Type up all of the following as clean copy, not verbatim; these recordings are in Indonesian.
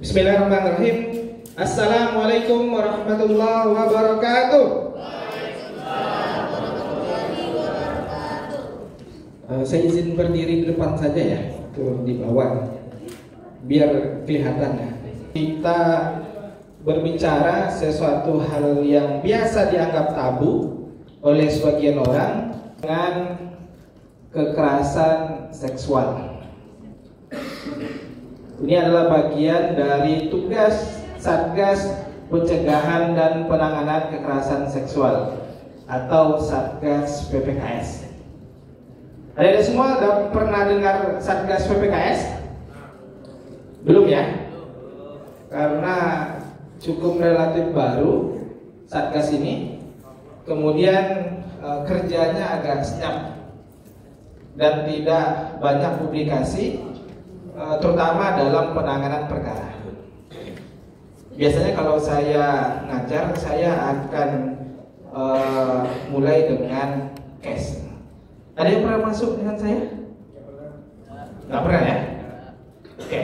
Bismillahirrahmanirrahim. Assalamualaikum warahmatullahi wabarakatuh. Saya izin berdiri di depan saja ya, turun di bawah biar kelihatan ya. Kita berbicara sesuatu hal yang biasa dianggap tabu oleh sebagian orang dengan kekerasan seksual. Ini adalah bagian dari tugas Satgas Pencegahan dan Penanganan Kekerasan Seksual atau Satgas PPKS. Ada semua udah pernah dengar Satgas PPKS? Belum ya? Karena cukup relatif baru Satgas ini. Kemudian kerjanya agak senyap dan tidak banyak publikasi, terutama dalam penanganan perkara. Biasanya kalau saya ngajar, saya akan mulai dengan case. Ada yang pernah masuk dengan saya? Nggak pernah ya? Oke.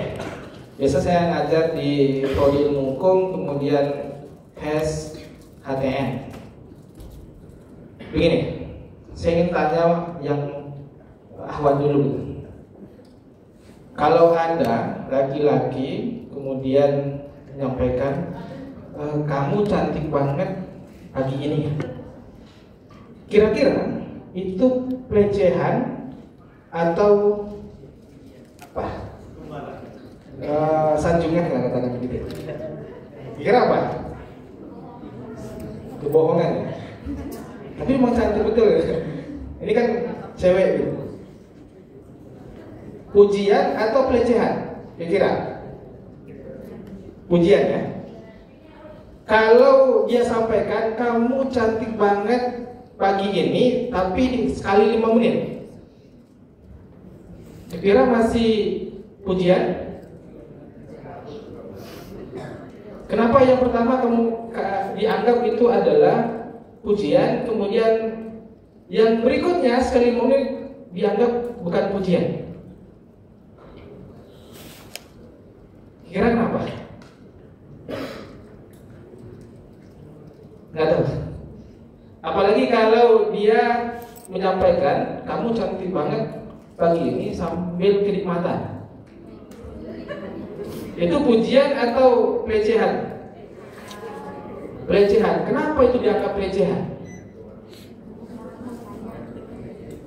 Biasa saya ngajar di Prodi Ilmu Hukum, kemudian HES, HTN. Begini, saya ingin tanya yang Ahwat dulu. Kalau ada laki-laki kemudian menyampaikan, kamu cantik banget pagi ini, kira-kira itu pelecehan atau apa? Sanjungan lah katakan begitu. Kira apa? Kebohongan. Tapi emang cantik betul. Ini kan cewek gitu. Pujian atau pelecehan? Kira-kira pujian ya. Kalau dia sampaikan kamu cantik banget pagi ini, tapi sekali 5 menit, kira masih pujian? Kenapa yang pertama kamu dianggap itu adalah pujian, kemudian yang berikutnya sekali 5 menit dianggap bukan pujian? Kira kenapa? Nggak tahu. Apalagi kalau dia menyampaikan kamu cantik banget pagi ini sambil kedip mata. Itu pujian atau pelecehan? Pelecehan. Kenapa itu dianggap pelecehan?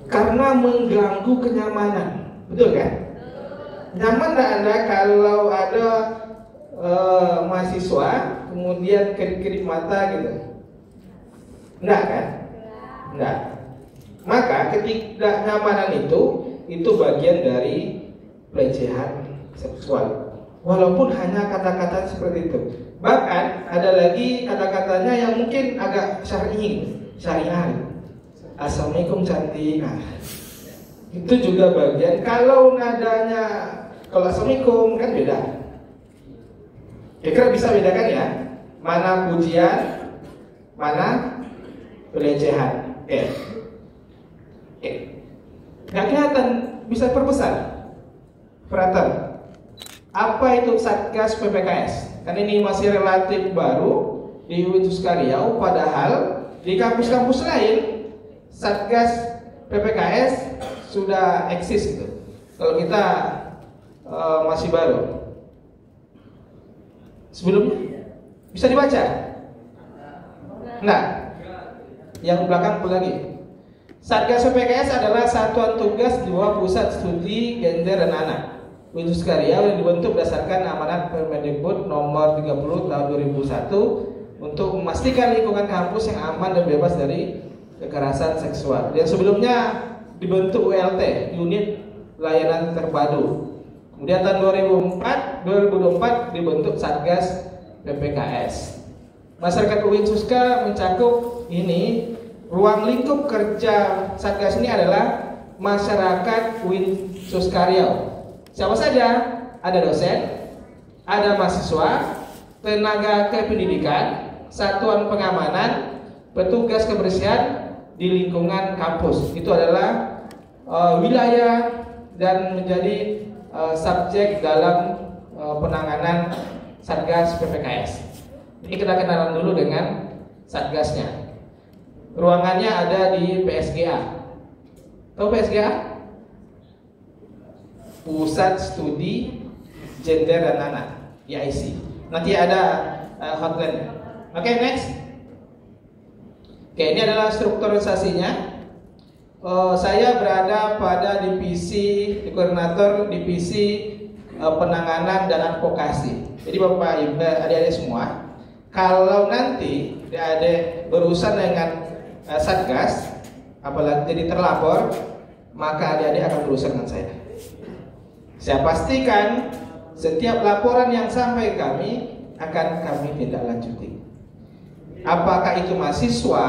Karena mengganggu kenyamanan. Betul kan? Nyaman nggak Anda kalau ada mahasiswa kemudian kedip-kedip mata gitu? Enggak kan? Enggak. Maka ketidaknyamanan itu bagian dari pelecehan seksual. Walaupun hanya kata-kata seperti itu. Bahkan ada lagi kata-katanya yang mungkin agak syariah. Assalamualaikum cantik. Nah, itu juga bagian. Kalau nadanya, kalau assalamualaikum kan beda. Kira-kira bisa bedakan ya? Mana pujian, mana pelecehan. Oke. Nggak kelihatan, bisa perbesar. Operator, apa itu Satgas PPKS? Kan ini masih relatif baru di Universitas Riau, padahal di kampus-kampus lain Satgas PPKS sudah eksis gitu. Kalau kita masih baru. Sebelumnya bisa dibaca? Enggak. Yang belakang lagi. Satgas PPKS adalah satuan tugas di bawah Pusat Studi Gender dan Anak Universitas Riau yang dibentuk berdasarkan amanat Permendikbud nomor 30 tahun 2001 untuk memastikan lingkungan kampus yang aman dan bebas dari kekerasan seksual. Yang sebelumnya dibentuk ULT, Unit Layanan Terpadu. Kemudian tahun 2004 dibentuk Satgas PPKS. Masyarakat UIN Suska mencakup ini. Ruang lingkup kerja Satgas ini adalah masyarakat UIN Suska Riau. Siapa saja? Ada dosen, ada mahasiswa, tenaga kependidikan, satuan pengamanan, petugas kebersihan di lingkungan kampus. Itu adalah wilayah dan menjadi subjek dalam penanganan Satgas PPKS. Jadi kita kenalan dulu dengan Satgasnya. Ruangannya ada di PSGA. Tahu PSGA? Pusat Studi Gender dan Anak, PIC. Nanti ada hotline. Oke, next. Oke, ini adalah strukturisasinya. Saya berada pada divisi, koordinator divisi penanganan dan advokasi. Jadi Bapak Ibu, adik-adik semua, kalau nanti adik-adik berurusan dengan Satgas, apalagi jadi terlapor, maka adik-adik akan berurusan dengan saya. Saya pastikan setiap laporan yang sampai kami akan kami tindak lanjuti. Apakah itu mahasiswa,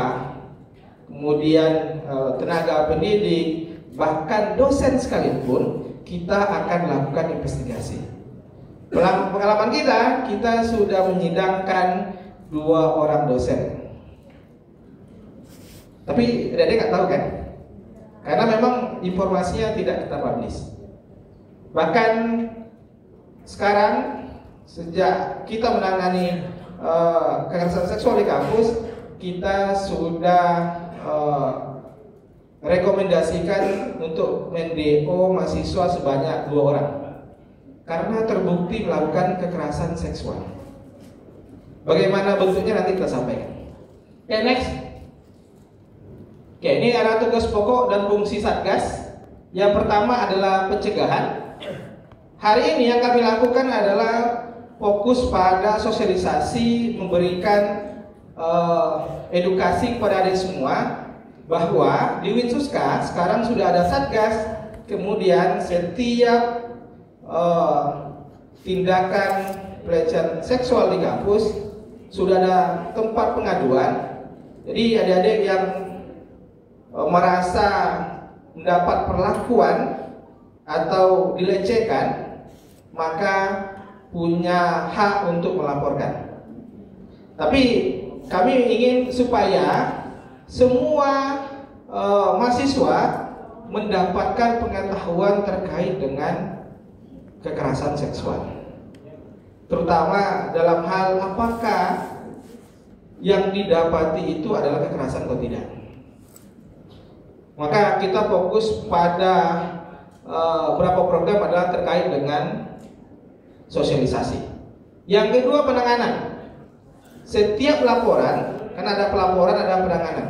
kemudian tenaga pendidik, bahkan dosen sekalipun, kita akan lakukan investigasi. Pengalaman kita sudah menyidangkan 2 orang dosen. Tapi adik-adik nggak tahu kan? Karena memang informasinya tidak kita publish. Bahkan sekarang sejak kita menangani kekerasan seksual di kampus, kita sudah rekomendasikan untuk men-DO mahasiswa sebanyak 2 orang karena terbukti melakukan kekerasan seksual. Bagaimana bentuknya nanti kita sampaikan. Oke, next. Oke, ini adalah tugas pokok dan fungsi Satgas. Yang pertama adalah pencegahan. Hari ini yang kami lakukan adalah fokus pada sosialisasi, memberikan edukasi kepada adik semua bahwa di Winsuska sekarang sudah ada Satgas. Kemudian setiap tindakan pelecehan seksual di kampus sudah ada tempat pengaduan. Jadi adik-adik yang merasa mendapat perlakuan atau dilecehkan, maka punya hak untuk melaporkan. Tapi kami ingin supaya semua mahasiswa mendapatkan pengetahuan terkait dengan kekerasan seksual, terutama dalam hal apakah yang didapati itu adalah kekerasan atau tidak. Maka kita fokus pada beberapa program adalah terkait dengan sosialisasi. Yang kedua, penanganan. Setiap laporan, kan ada pelaporan, ada penanganan.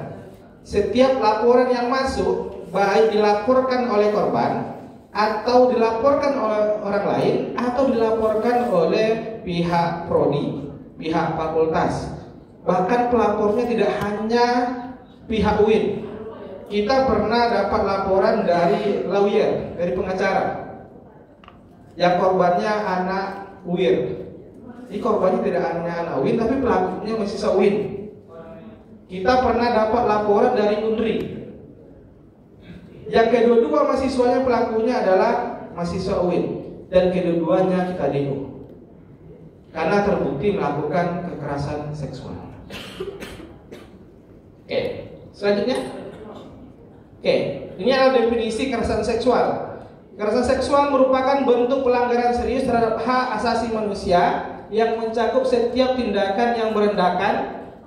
Setiap laporan yang masuk, baik dilaporkan oleh korban atau dilaporkan oleh orang lain atau dilaporkan oleh pihak prodi, pihak fakultas. Bahkan pelapornya tidak hanya pihak UIN. Kita pernah dapat laporan dari lawyer, dari pengacara, yang korbannya anak UIN. Ini korbannya tidak hanya anak UIN, tapi pelakunya mahasiswa UIN. Kita pernah dapat laporan dari UNRI. Yang kedua-dua mahasiswanya pelakunya adalah mahasiswa UIN, dan kedua-duanya kita DO karena terbukti melakukan kekerasan seksual. Oke, selanjutnya. Oke, ini adalah definisi kekerasan seksual. Kekerasan seksual merupakan bentuk pelanggaran serius terhadap hak asasi manusia yang mencakup setiap tindakan yang merendahkan,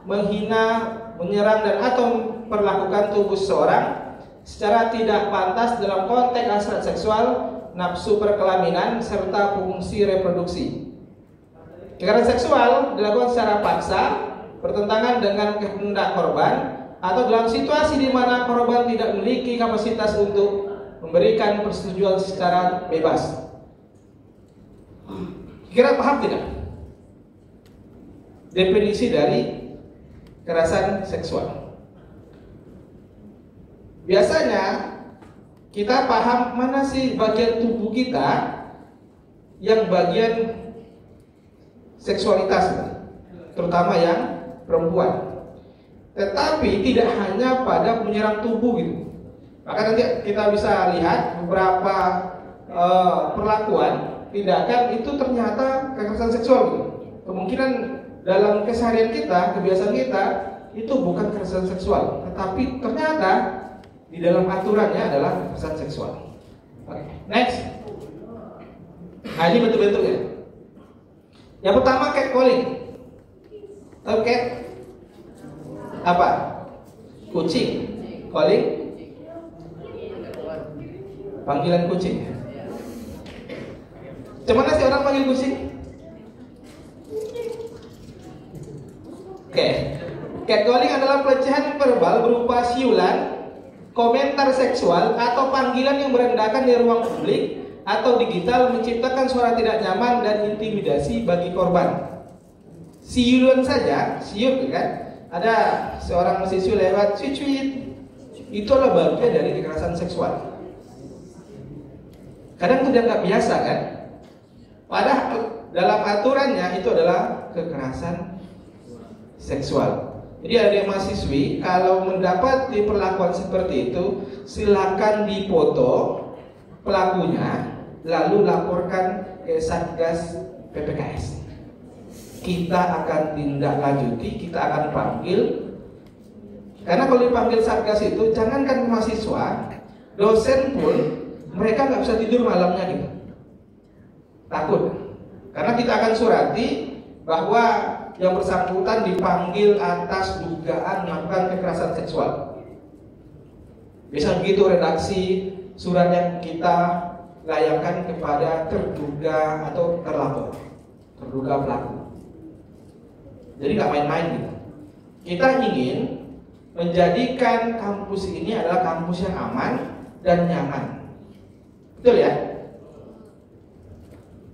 menghina, menyerang dan atau memperlakukan tubuh seseorang secara tidak pantas dalam konteks hasrat seksual, nafsu perkelaminan, serta fungsi reproduksi. Kekerasan seksual dilakukan secara paksa, bertentangan dengan kehendak korban, atau dalam situasi di mana korban tidak memiliki kapasitas untuk memberikan persetujuan secara bebas. Kira paham tidak? Definisi dari kekerasan seksual. Biasanya kita paham mana sih bagian tubuh kita yang bagian seksualitas, terutama yang perempuan. Tetapi tidak hanya pada penyerang tubuh gitu. Maka nanti kita bisa lihat beberapa perlakuan tindakan itu ternyata kekerasan seksual gitu. Kemungkinan dalam keseharian kita, kebiasaan kita itu bukan kekerasan seksual, tetapi ternyata di dalam aturannya adalah kekerasan seksual. Oke, next. Nah, ini bentuk-bentuknya. Yang pertama catcalling. Tahu cat? Apa? Kucing. Calling? Panggilan kucing. Gimana sih orang panggil kucing? Oke. Catcalling adalah pelecehan verbal berupa siulan, komentar seksual, atau panggilan yang merendahkan di ruang publik atau digital, menciptakan suara tidak nyaman dan intimidasi bagi korban. Siulan saja, siul kan? Ada seorang mahasiswa lewat, cuit, itu adalah bagian dari kekerasan seksual. Kadang itu dianggap biasa kan? Padahal dalam aturannya itu adalah kekerasan seksual. Jadi ada mahasiswi kalau mendapat perlakuan seperti itu, silakan dipoto pelakunya, lalu laporkan ke Satgas PPKS. Kita akan tindak lanjuti, kita akan panggil. Karena kalau dipanggil Satgas itu, jangankan mahasiswa, dosen pun mereka nggak bisa tidur malamnya gitu. Takut, karena kita akan surati bahwa yang bersangkutan dipanggil atas dugaan melakukan kekerasan seksual. Bisa begitu redaksi surat yang kita layangkan kepada terduga atau terduga pelaku. Jadi nggak main-main gitu. Kita ingin menjadikan kampus ini adalah kampus yang aman dan nyaman. Betul ya?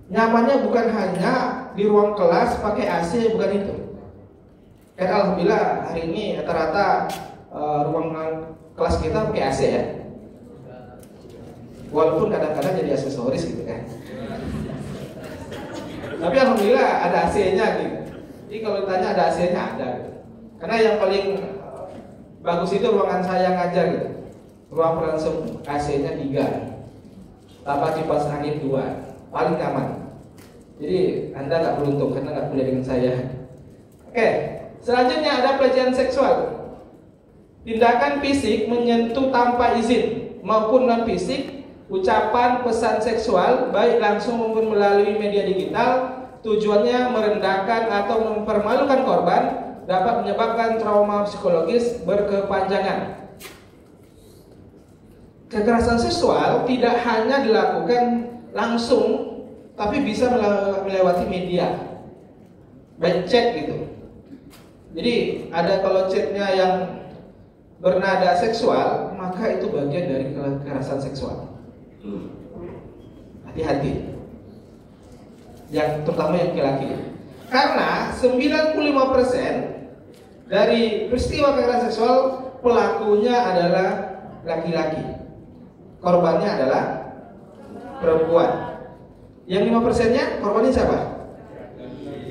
Nyamannya bukan hanya di ruang kelas pakai AC, bukan itu. Kan alhamdulillah hari ini rata-rata ruang kelas kita pakai AC ya. Walaupun kadang-kadang jadi aksesoris gitu kan. Tapi alhamdulillah ada AC-nya gitu. Jadi kalau ditanya ada AC-nya ada gitu. Karena yang paling bagus itu ruangan saya ngajar gitu. Ruang peransum AC-nya 3. Tambah kipas angin 2. Paling nyaman. Jadi Anda nggak beruntung karena nggak kuliah dengan saya. Oke, selanjutnya ada pelecehan seksual. Tindakan fisik menyentuh tanpa izin maupun non fisik, ucapan pesan seksual baik langsung maupun melalui media digital, tujuannya merendahkan atau mempermalukan korban, dapat menyebabkan trauma psikologis berkepanjangan. Kekerasan seksual tidak hanya dilakukan langsung, tapi bisa melewati media, baik chat gitu. Jadi ada kalau chatnya yang bernada seksual, maka itu bagian dari kekerasan seksual. Hati-hati, yang terutama yang laki-laki. Karena 95% dari peristiwa kekerasan seksual pelakunya adalah laki-laki, korbannya adalah perempuan. Yang 5%-nya korbannya siapa?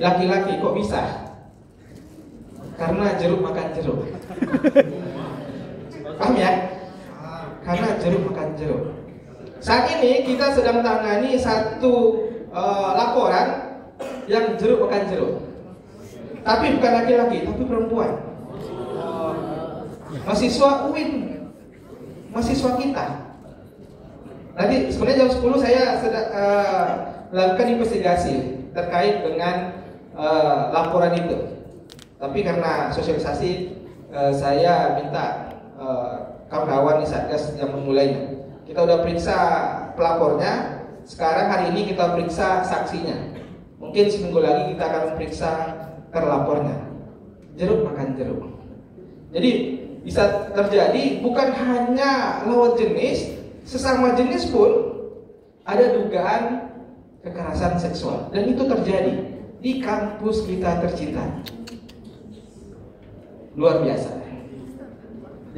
Laki-laki. Kok bisa? Karena jeruk makan jeruk. Paham ya? Karena jeruk makan jeruk. Saat ini kita sedang tangani satu laporan yang jeruk makan jeruk. Tapi bukan laki-laki, tapi perempuan. Mahasiswa UIN, mahasiswa kita. Nanti sebenarnya jam 10 saya sedang lakukan investigasi terkait dengan laporan itu. Tapi karena sosialisasi saya minta kawan-kawan di Satgas yang memulainya. Kita udah periksa pelapornya. Sekarang hari ini kita periksa saksinya. Mungkin seminggu lagi kita akan periksa terlapornya. Jeruk makan jeruk. Jadi bisa terjadi bukan hanya lawan jenis, sesama jenis pun ada dugaan kekerasan seksual, dan itu terjadi di kampus kita tercinta. Luar biasa.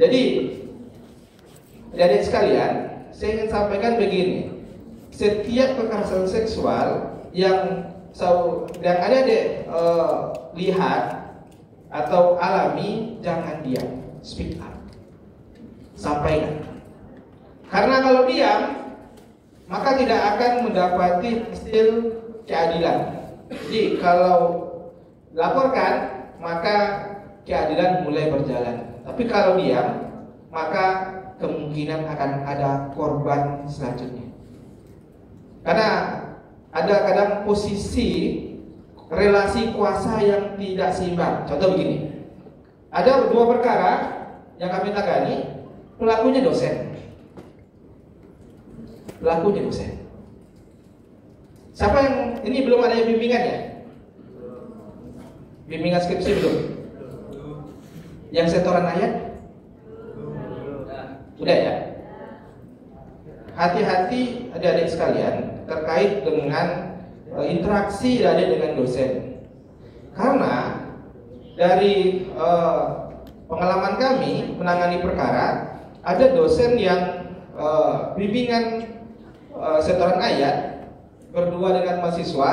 Jadi adik-adik sekalian, saya ingin sampaikan begini. Setiap kekerasan seksual yang adik-adik lihat atau alami, jangan diam, speak up, sampaikan. Karena kalau diam, maka tidak akan mendapati hasil keadilan. Jadi kalau laporkan, maka keadilan mulai berjalan. Tapi kalau diam, maka kemungkinan akan ada korban selanjutnya. Karena ada kadang posisi relasi kuasa yang tidak seimbang. Contoh begini, ada dua perkara yang kami tangani, pelakunya dosen. Siapa yang ini belum ada bimbingan ya? Bimbingan skripsi belum? Yang setoran ayat? Udah ya? Hati-hati adik-adik sekalian terkait dengan interaksi adik dengan dosen. Karena dari pengalaman kami menangani perkara, ada dosen yang bimbingan setoran ayat berdua dengan mahasiswa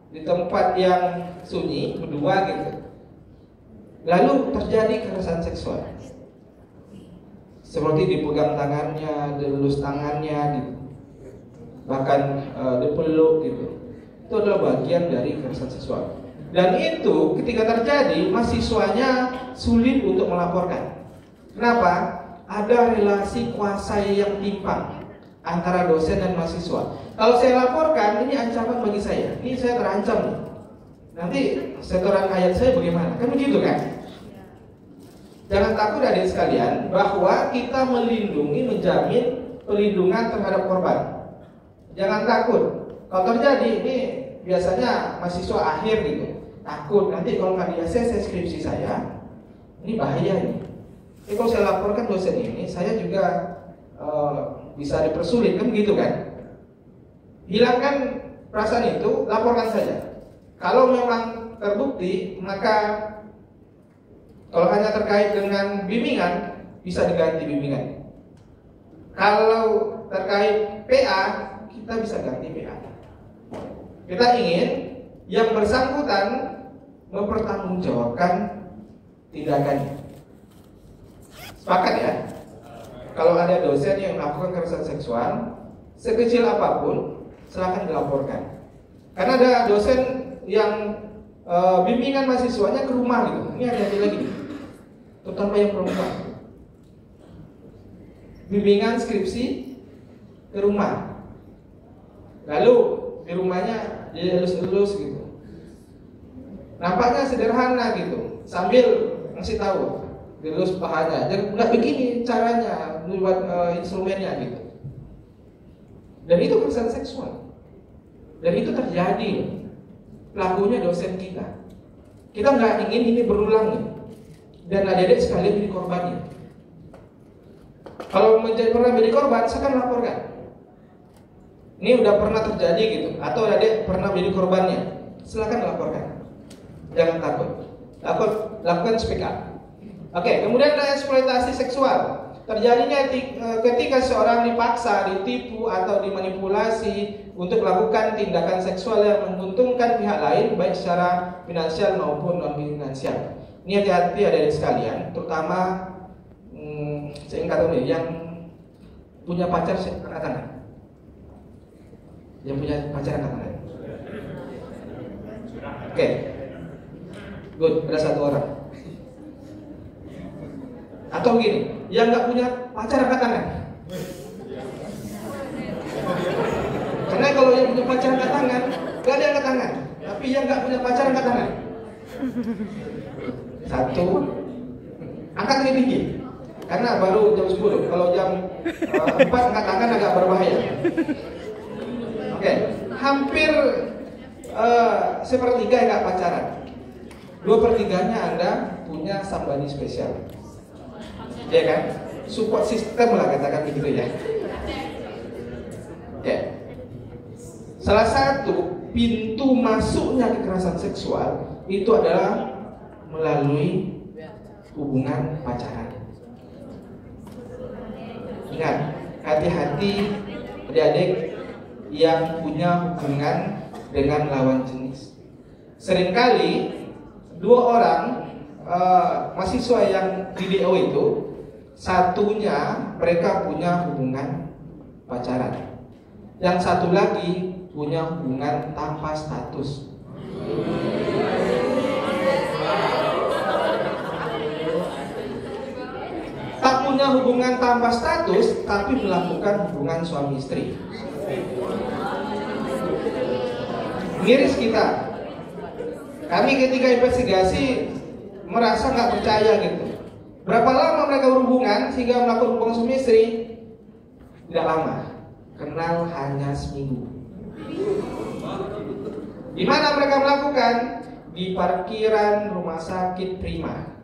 di tempat yang sunyi, berdua gitu. Lalu terjadi kekerasan seksual, seperti dipegang tangannya, dilus tangannya gitu, bahkan dipeluk gitu. Itu adalah bagian dari kekerasan seksual. Dan itu ketika terjadi, mahasiswanya sulit untuk melaporkan. Kenapa? Ada relasi kuasa yang timpang antara dosen dan mahasiswa. Kalau saya laporkan, ini ancaman bagi saya. Ini saya terancam nih. Nanti setoran ayat saya bagaimana? Kan begitu kan? Jangan takut adik sekalian bahwa kita melindungi, menjamin perlindungan terhadap korban. Jangan takut. Kalau terjadi, ini biasanya mahasiswa akhir gitu, takut nanti kalau nggak di ACC skripsi saya, ini bahaya nih. Jadi kalau saya laporkan dosen ini, saya juga bisa dipersulit, kan begitu kan? Hilangkan perasaan itu, laporkan saja. Kalau memang terbukti, maka kalau hanya terkait dengan bimbingan, bisa diganti bimbingan. Kalau terkait PA, kita bisa ganti PA. Kita ingin yang bersangkutan mempertanggungjawabkan tindakannya. Sepakat ya? Kalau ada dosen yang melakukan kekerasan seksual, sekecil apapun, silakan dilaporkan. Karena ada dosen yang bimbingan mahasiswanya ke rumah gitu. Ini hati-hati lagi, terutama yang perempuan. Bimbingan skripsi ke rumah, lalu di rumahnya dia elus-elus gitu. Nampaknya sederhana gitu, sambil ngasih tahu, dilus pahanya. Dan nggak begini caranya buat instrumennya gitu. Dan itu kekerasan seksual. Dan itu terjadi. Pelakunya dosen kita. Kita nggak ingin ini berulang nih. Dan adik-adik sekalian jadi korbannya. Kalau pernah menjadi korban, saya akan laporkan. Ini udah pernah terjadi gitu, atau adik pernah menjadi korbannya, silakan laporkan. Jangan takut. Lakukan speak up. Oke, kemudian ada eksploitasi seksual. Terjadinya ketika seorang dipaksa, ditipu atau dimanipulasi untuk melakukan tindakan seksual yang menguntungkan pihak lain, baik secara finansial maupun non finansial. Ini hati-hati adik-adik sekalian, terutama saya ingin katakan yang punya pacar angkat tangan. Yang punya pacar angkat tangan. Oke. Good, ada satu orang. Atau begini, yang nggak punya pacar angkat tangan. Karena kalau yang punya pacar angkat tangan, nggak ada yang angkat tangan. Tapi yang nggak punya pacar angkat tangan. Satu, angkat lebih tinggi. Karena baru jam 10. Kalau jam 4 angkat tangan agak berbahaya. Oke, hampir sepertiga yang nggak pacaran. 2/3-nya Anda punya somebody spesial. Ya kan? Support system lah katakan begitu ya. Oke. Salah satu pintu masuknya kekerasan seksual itu adalah melalui hubungan pacaran. Ingat, hati-hati adik-adik yang punya hubungan dengan lawan jenis. Seringkali dua orang mahasiswa yang di DO itu, satunya mereka punya hubungan pacaran, yang satu lagi punya hubungan tanpa status. Tak punya hubungan tanpa status, tapi melakukan hubungan suami istri. Miris kita. Kami ketika investigasi merasa nggak percaya gitu. Berapa lama mereka berhubungan sehingga melakukan hubungan suami istri? Tidak lama, kenal hanya seminggu. Di mana mereka melakukan? Di parkiran rumah sakit Prima.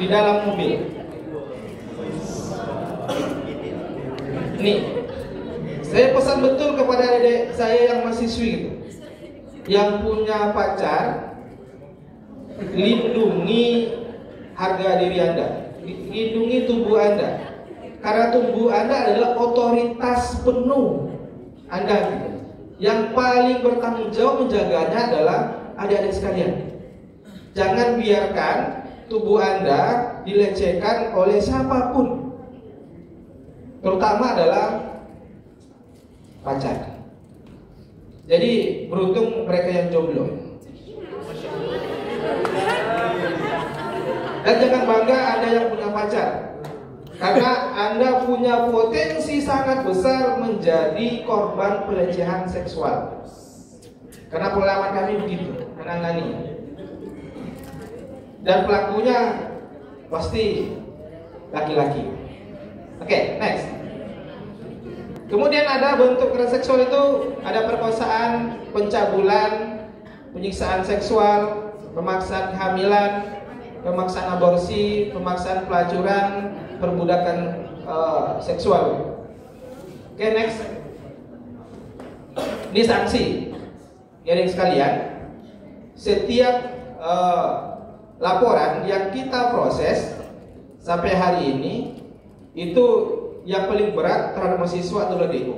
Di dalam mobil. Nih, saya pesan betul kepada adik saya yang mahasiswi gitu, yang punya pacar, lindungi harga diri Anda, lindungi tubuh Anda, karena tubuh Anda adalah otoritas penuh Anda gitu. Yang paling bertanggung jawab menjaganya adalah adik-adik sekalian. Jangan biarkan tubuh Anda dilecehkan oleh siapapun, terutama adalah pacar. Jadi beruntung mereka yang jomblo. Dan jangan bangga Anda yang punya pacar, karena Anda punya potensi sangat besar menjadi korban pelecehan seksual. Karena pengalaman kami begitu, menangani. Dan pelakunya pasti laki-laki. Oke, next. Kemudian ada bentuk kekerasan seksual itu ada perkosaan, pencabulan, penyiksaan seksual, pemaksaan kehamilan, pemaksaan aborsi, pemaksaan pelacuran, perbudakan seksual. Oke, next. Ini sanksi. Jadi sekalian, setiap laporan yang kita proses sampai hari ini itu yang paling berat terhadap mahasiswa adalah DO.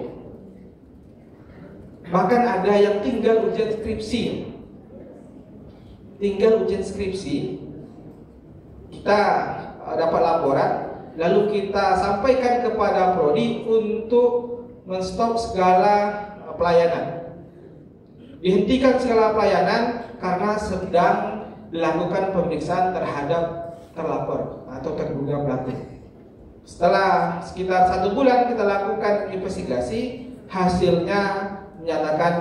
Bahkan ada yang tinggal ujian skripsi. Tinggal ujian skripsi, kita dapat laporan, lalu kita sampaikan kepada prodi untuk menstop segala pelayanan. Dihentikan segala pelayanan karena sedang dilakukan pemeriksaan terhadap terlapor atau terduga pelaku. Setelah sekitar 1 bulan kita lakukan investigasi, hasilnya menyatakan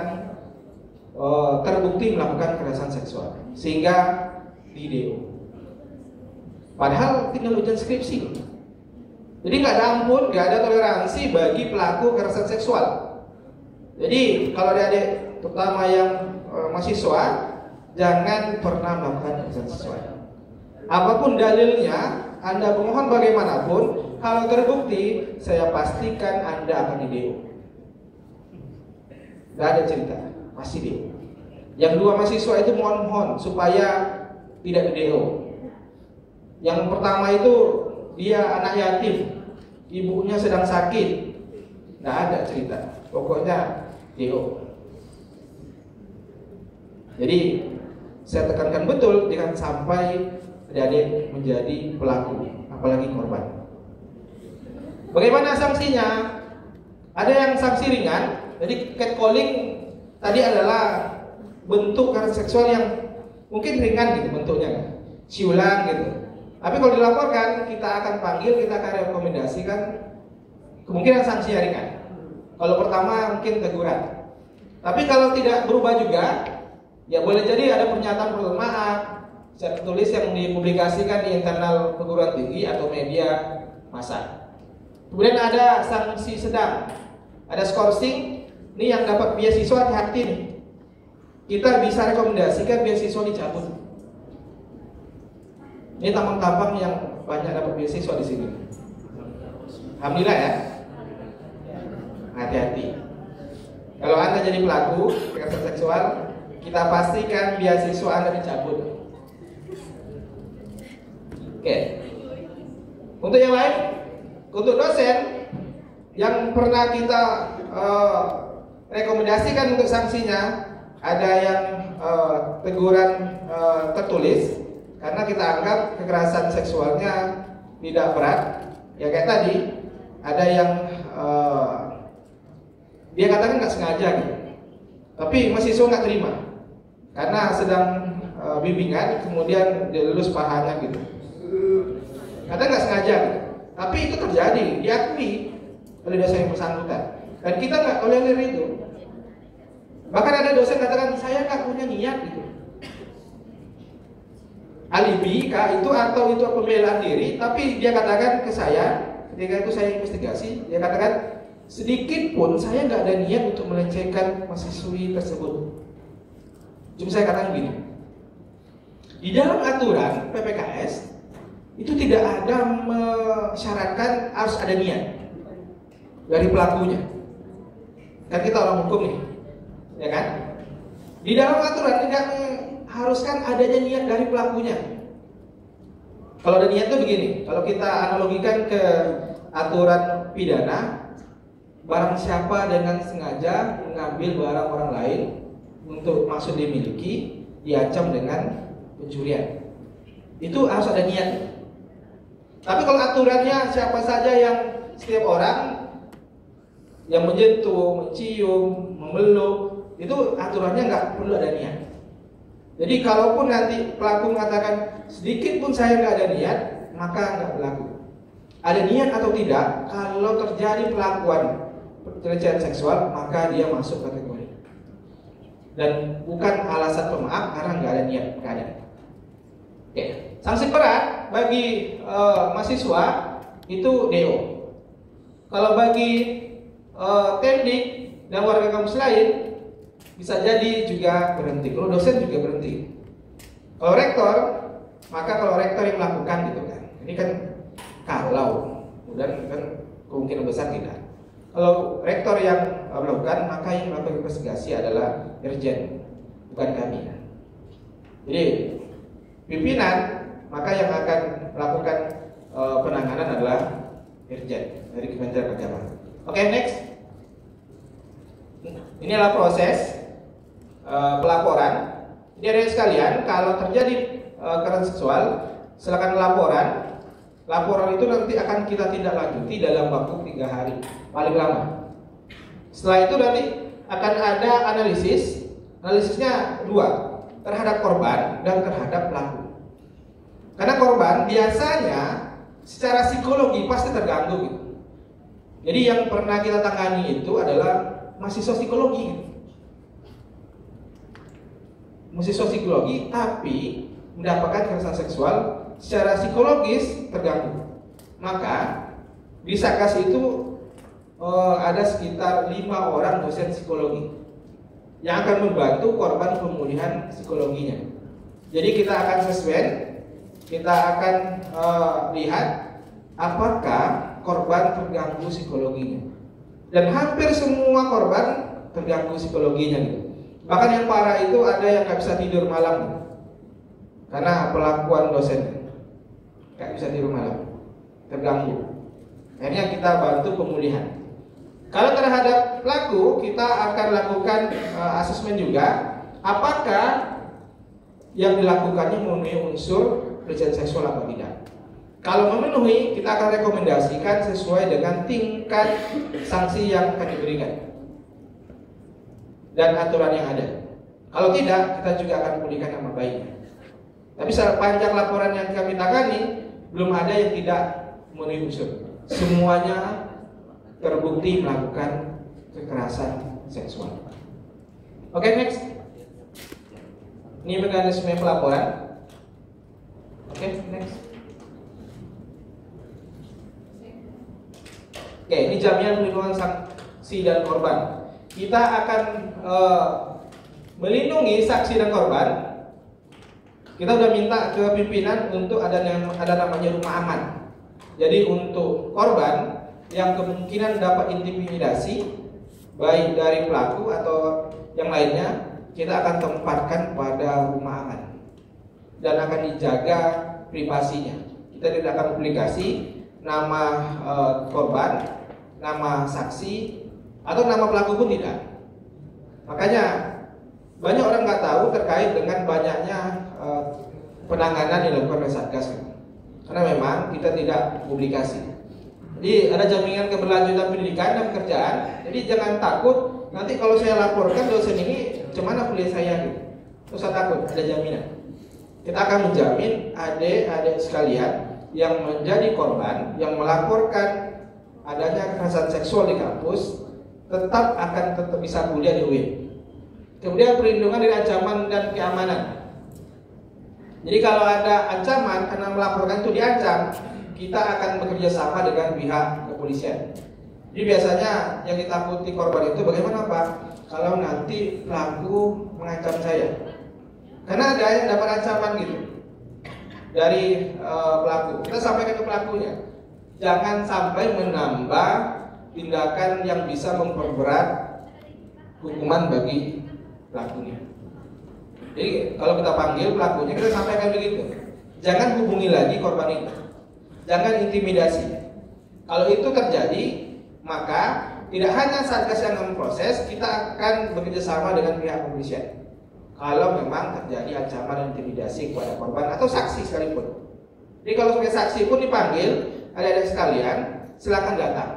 terbukti melakukan kekerasan seksual, sehingga di DO. Padahal tinggal ujian skripsi. Jadi nggak ada ampun, nggak ada toleransi bagi pelaku kekerasan seksual. Jadi kalau adik-adik terutama yang mahasiswa, jangan pernah melakukan kekerasan seksual. Apapun dalilnya, Anda pemohon bagaimanapun, kalau terbukti, saya pastikan Anda akan di-DO. Gak ada cerita, pasti DO. Yang 2 mahasiswa itu mohon supaya tidak di-DO. Yang pertama itu dia anak yatim, ibunya sedang sakit, gak ada cerita, pokoknya DO. Jadi saya tekankan betul, jangan sampai adik-adik menjadi pelaku, apalagi korban. Bagaimana sanksinya? Ada yang sanksi ringan. Jadi catcalling tadi adalah bentuk kekerasan seksual yang mungkin ringan gitu bentuknya, siulan gitu. Tapi kalau dilaporkan, kita akan panggil, kita akan rekomendasikan kemungkinan sanksi ringan. Kalau pertama mungkin teguran. Tapi kalau tidak berubah juga, ya boleh jadi ada pernyataan permohonan maaf secara tertulis yang dipublikasikan di internal perguruan tinggi atau media massa. Kemudian ada sanksi sedang, ada skorsing. Ini yang dapat beasiswa, hati-hati nih. Kita bisa rekomendasikan beasiswa dicabut. Ini tampang-tampang yang banyak dapat beasiswa di sini. Alhamdulillah ya. Hati-hati. Kalau Anda jadi pelaku kekerasan seksual, kita pastikan beasiswa Anda dicabut. Oke. Untuk yang lain, untuk dosen yang pernah kita rekomendasikan untuk sanksinya, ada yang teguran tertulis karena kita anggap kekerasan seksualnya tidak berat. Ya kayak tadi, ada yang dia katakan nggak sengaja gitu, tapi mahasiswa nggak terima karena sedang bimbingan, kemudian dia lulus pahanya gitu. Kata nggak sengaja gitu. Tapi itu terjadi, diakui oleh dosen yang bersangkutan. Dan kita nggak tolerir itu. Bahkan ada dosen katakan, saya nggak punya niat gitu. Alibi kah itu atau itu pembelaan diri, tapi dia katakan ke saya, ketika itu saya investigasi, dia katakan sedikit pun saya nggak ada niat untuk melecehkan mahasiswi tersebut. Cuma saya katakan gini, di dalam aturan PPKS itu tidak ada mensyaratkan harus ada niat dari pelakunya. Kan kita orang hukum nih, ya kan? Di dalam aturan tidak mengharuskan adanya niat dari pelakunya. Kalau ada niat itu begini, kalau kita analogikan ke aturan pidana, barang siapa dengan sengaja mengambil barang orang lain untuk maksud dimiliki, diancam dengan pencurian. Itu harus ada niat. Tapi kalau aturannya siapa saja yang setiap orang yang menyentuh, mencium, memeluk, itu aturannya nggak perlu ada niat. Jadi kalaupun nanti pelaku mengatakan sedikit pun saya nggak ada niat, maka nggak berlaku. Ada niat atau tidak, kalau terjadi pelakuan pelecehan seksual, maka dia masuk kategori. Dan bukan alasan pemaaf karena nggak ada niat, nggak ada. Oke. Sanksi berat bagi mahasiswa itu DO. Kalau bagi teknik dan warga kampus lain bisa jadi juga berhenti. Kalau dosen juga berhenti. Kalau rektor, maka kalau rektor yang melakukan gitu kan. Ini kan kalau, dan kan kemungkinan besar tidak. Kalau rektor yang melakukan, maka yang melakukan investigasi adalah dirjen, bukan kami. Jadi pimpinan, maka yang akan melakukan penanganan adalah dirjen dari Kementerian Agama. Oke, next. Ini adalah proses pelaporan. Jadi ada sekalian, kalau terjadi kekerasan seksual, silakan laporan. Laporan itu nanti akan kita tindak lanjuti dalam waktu 3 hari paling lama. Setelah itu nanti akan ada analisis. Analisisnya 2, terhadap korban dan terhadap pelaku. Karena korban biasanya secara psikologi pasti terganggu gitu. Jadi yang pernah kita tangani itu adalah mahasiswa psikologi. Mahasiswa psikologi tapi mendapatkan kekerasan seksual secara psikologis terganggu. Maka di Satgas itu ada sekitar 5 orang dosen psikologi yang akan membantu korban pemulihan psikologinya. Jadi kita akan suspend, kita akan lihat apakah korban terganggu psikologinya. Dan hampir semua korban terganggu psikologinya gitu. Bahkan yang parah itu ada yang nggak bisa tidur malam karena pelakuan dosen, nggak bisa tidur malam, terganggu. Akhirnya kita bantu pemulihan. Kalau terhadap pelaku, kita akan lakukan asesmen juga, apakah yang dilakukannya memenuhi unsur pelecehan seksual atau tidak. Kalau memenuhi, kita akan rekomendasikan sesuai dengan tingkat sanksi yang akan diberikan dan aturan yang ada. Kalau tidak, kita juga akan pulihkan nama baiknya. Tapi sepanjang laporan yang kami tangani, belum ada yang tidak memenuhi unsur. Semuanya terbukti melakukan kekerasan seksual. Oke, next. Ini mekanisme pelaporan. Oke, next. Oke, ini jaminan perlindungan saksi dan korban. Kita akan melindungi saksi dan korban. Kita sudah minta ke pimpinan untuk ada namanya rumah aman. Jadi untuk korban yang kemungkinan dapat intimidasi baik dari pelaku atau yang lainnya, kita akan tempatkan pada rumah aman dan akan dijaga privasinya. Kita tidak akan publikasi nama korban, nama saksi, atau nama pelaku pun tidak. Makanya banyak orang nggak tahu terkait dengan banyaknya penanganan yang dilakukan oleh Satgas, karena memang kita tidak publikasi. Jadi ada jaminan keberlanjutan pendidikan dan pekerjaan. Jadi jangan takut nanti kalau saya laporkan dosen ini, gimana kuliah saya gitu. Terus saya takut, ada jaminan. Kita akan menjamin adik-adik sekalian yang menjadi korban, yang melaporkan adanya kekerasan seksual di kampus, tetap bisa kuliah di UIN. Kemudian perlindungan dari ancaman dan keamanan. Jadi kalau ada ancaman karena melaporkan itu diancam, kita akan bekerja sama dengan pihak kepolisian. Jadi biasanya yang ditakuti korban itu bagaimana Pak? Kalau nanti pelaku mengancam saya, karena ada yang dapat ancaman gitu dari pelaku. Kita sampaikan ke pelakunya, jangan sampai menambah tindakan yang bisa memperberat hukuman bagi pelakunya. Jadi kalau kita panggil pelakunya, kita sampaikan begitu, jangan hubungi lagi korban itu, jangan intimidasi. Kalau itu terjadi, maka tidak hanya Satgas yang memproses, kita akan bekerjasama dengan pihak kepolisian. Kalau memang terjadi ancaman dan intimidasi kepada korban atau saksi sekalipun. Jadi kalau sebagai saksi pun dipanggil, adik-adik sekalian, silakan datang.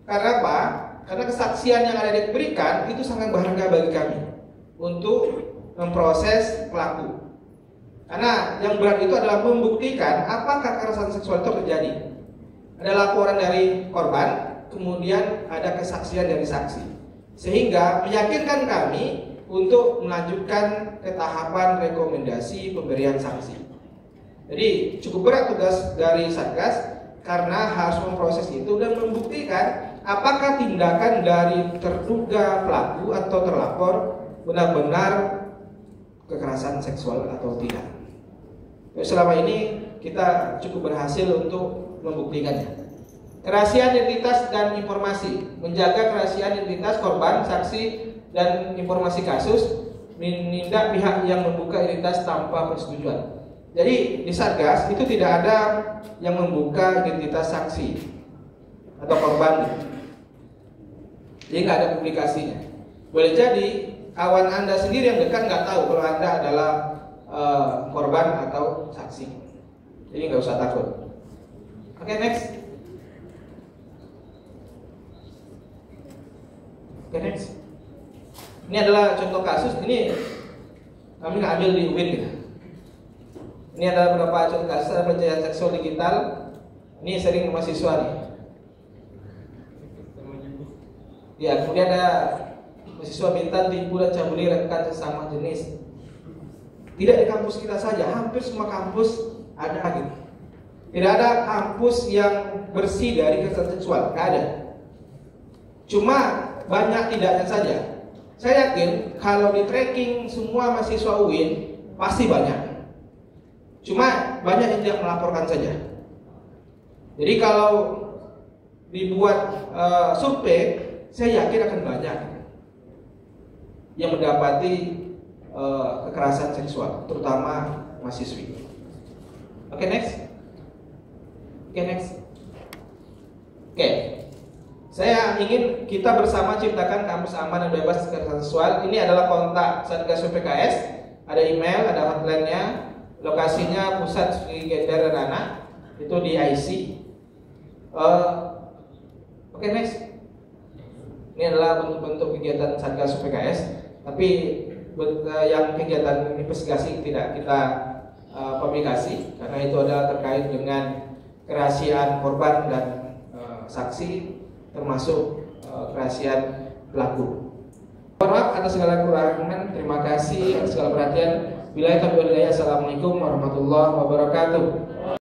Karena apa? Karena kesaksian yang ada diberikan itu sangat berharga bagi kami untuk memproses pelaku. Karena yang berat itu adalah membuktikan apakah kekerasan seksual itu terjadi. Ada laporan dari korban, kemudian ada kesaksian dari saksi, sehingga meyakinkan kami untuk melanjutkan ke tahapan rekomendasi pemberian sanksi. Jadi cukup berat tugas dari Satgas karena harus memproses itu dan membuktikan apakah tindakan dari terduga pelaku atau terlapor benar-benar kekerasan seksual atau tidak. Selama ini kita cukup berhasil untuk membuktikannya. Kerahasiaan identitas dan informasi, menjaga kerahasiaan identitas korban, saksi, dan informasi kasus, menindak pihak yang membuka identitas tanpa persetujuan. Jadi di Satgas itu tidak ada yang membuka identitas saksi atau korban. Jadi nggak ada publikasinya. Boleh jadi kawan Anda sendiri yang dekat nggak tahu kalau Anda adalah korban atau saksi. Jadi nggak usah takut. Oke, next. Next. Ini adalah contoh kasus. Ini kami nggak ambil di UIN gitu. Ini adalah beberapa contoh kasus ada pelecehan seksual digital. Ini sering mahasiswa nih. Ya, kemudian ada mahasiswa Bintan tipu dan cabuli rekan sesama jenis. Tidak di kampus kita saja, hampir semua kampus ada gitu. Tidak ada kampus yang bersih dari kekerasan seksual, nggak ada. Cuma banyak tidaknya saja. Saya yakin kalau di tracking semua mahasiswa UIN pasti banyak. Cuma banyak yang tidak melaporkan saja. Jadi kalau dibuat survei, saya yakin akan banyak yang mendapati kekerasan seksual, terutama mahasiswi. Oke, next. Oke. Saya ingin kita bersama ciptakan kampus aman dan bebas kekerasan seksual. Ini adalah kontak Satgas PKS. Ada email, ada hotline-nya. Lokasinya Pusat Studi Gender dan Anak. Itu di IC. Oke, next. Ini adalah bentuk-bentuk kegiatan Satgas PKS. Tapi yang kegiatan investigasi tidak kita publikasi karena itu adalah terkait dengan kerahasiaan korban dan saksi, termasuk kerahasiaan pelaku. Mohon maaf atas segala kekurangan. Terima kasih atas segala perhatian. Billahi taufiq wal hidayah. Assalamualaikum warahmatullahi wabarakatuh.